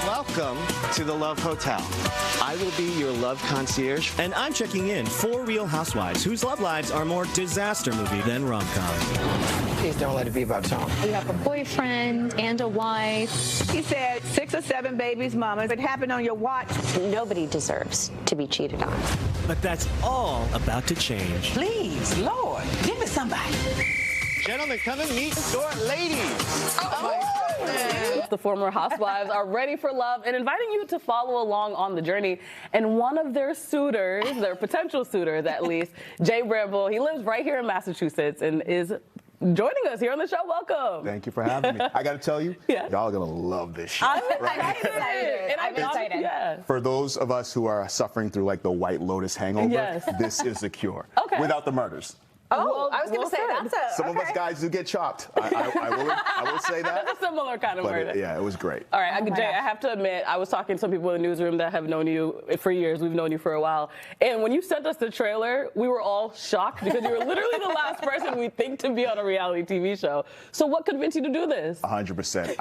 Welcome to the Love Hotel. I will be your love concierge. And I'm checking in for Real Housewives, whose love lives are more disaster movie than rom-com. Please don't let it be about Tom. You have a boyfriend and a wife. He said 6 or 7 babies, mama. It happened on your watch. Nobody deserves to be cheated on. But that's all about to change. Please, Lord, give me somebody. Gentlemen, come and meet your ladies. The former housewives are ready for love and inviting you to follow along on the journey. And one of their suitors, their potential suitors at least, Jay Bramble, he lives right here in Massachusetts and is joining us here on the show. Welcome. Thank you for having me. I got to tell you, y'all are going to love this show. I'm excited. I'm excited. Yeah. For those of us who are suffering through like the White Lotus hangover, this is the cure. Without the murders. Oh, I was going to say that's a. Some of us guys do get chopped. I will say that. That's a similar kind of murder. Yeah, it was great. All right, Jay, I have to admit, I was talking to some people in the newsroom that have known you for years. We've known you for a while. And when you sent us the trailer, we were all shocked because you were literally the last person we think to be on a reality TV show. So what convinced you to do this? 100%.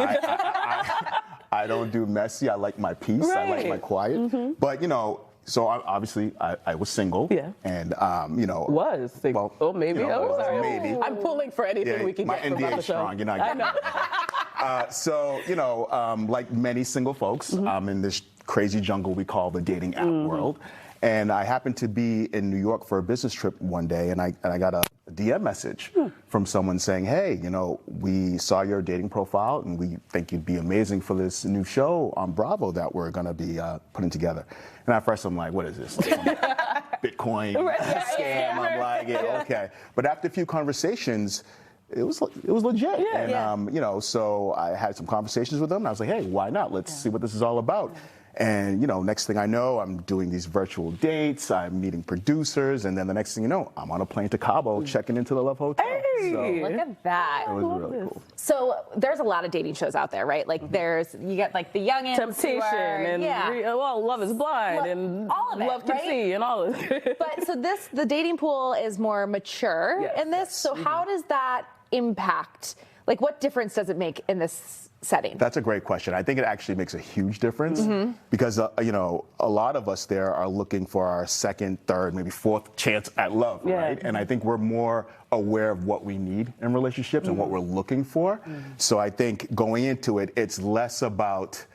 I don't do messy. I like my peace. I like my quiet. But, you know, so obviously I was single. Yeah. And, you know. Was single. Well, oh, maybe. You know, oh, sorry. Maybe. I'm pulling for anything we can my get from NDA the is show. strong. You're not getting it. So, you know, like many single folks, I'm in this crazy jungle we call the dating app world. And I happened to be in New York for a business trip one day, and I got a DM message from someone saying, hey, you know, we saw your dating profile, and we think you'd be amazing for this new show on Bravo that we're going to be putting together. And at first I'm like, what is this? Bitcoin scam? I'm like, okay. But after a few conversations, it was legit. You know, so I had some conversations with them, and I was like, hey, why not? Let's see what this is all about. And, you know, next thing I know, I'm doing these virtual dates, I'm meeting producers, and then the next thing you know, I'm on a plane to Cabo checking into the Love Hotel. Hey, so look at that. it was really cool. So there's a lot of dating shows out there, right? Like you get like the Youngins. Temptation and Love is Blind and all of it, Love Can See and all of it. But so the dating pool is more mature in this. So how does that impact? Like, what difference does it make in this setting? That's a great question. I think it actually makes a huge difference because, you know, a lot of us there are looking for our second, third, maybe fourth chance at love, right? And I think we're more aware of what we need in relationships and what we're looking for. So I think going into it, it's less about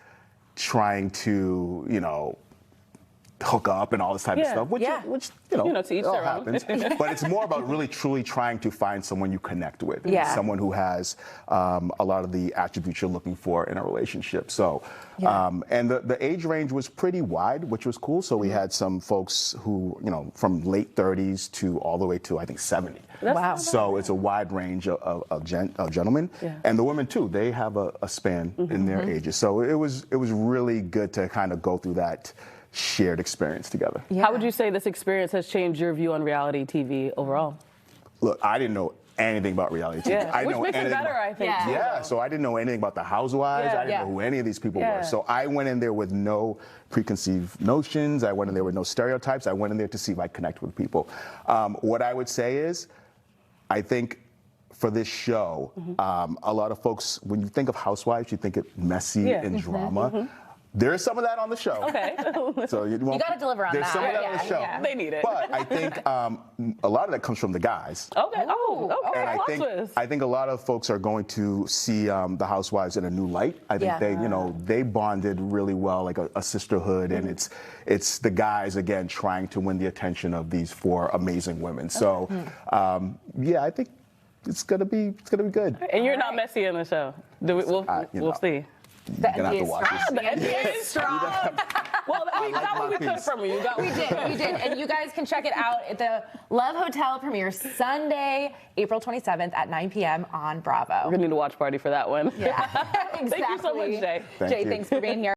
trying to, you know, hook up and all this type of stuff, which you know, to each all their happens. But it's more about really truly trying to find someone you connect with, someone who has a lot of the attributes you're looking for in a relationship. So, and the age range was pretty wide, which was cool. So we had some folks who, you know, from late 30s to all the way to I think 70. Wow. So it's a wide range of gentlemen, and the women too. They have a span in their ages. So it was really good to kind of go through that shared experience together. How would you say this experience has changed your view on reality TV overall? Look, I didn't know anything about reality TV. Which makes it better, I think. So I didn't know anything about the Housewives. I didn't know who any of these people were. So I went in there with no preconceived notions. I went in there with no stereotypes. I went in there to see if I connect with people. What I would say is, I think for this show, a lot of folks, when you think of Housewives, you think it messy and drama. There is some of that on the show. Okay. So you got to deliver on that. There's some of that on the show. They need it. But I think a lot of that comes from the guys. Okay. Okay. And I think a lot of folks are going to see the Housewives in a new light. I think they, you know, they bonded really well, like a sisterhood, and it's the guys again trying to win the attention of these 4 amazing women. So yeah, I think it's gonna be good. And you're not messy in the show. We'll see. You're gonna have to watch this. The NDA is strong. Well, we got what we could from you. We did. And you guys can check it out at the Love Hotel premiere Sunday, April 27th at 9 p.m. on Bravo. We're going to need a watch party for that one. Yeah, exactly. Thank you so much, Jay. Jay, thanks for being here.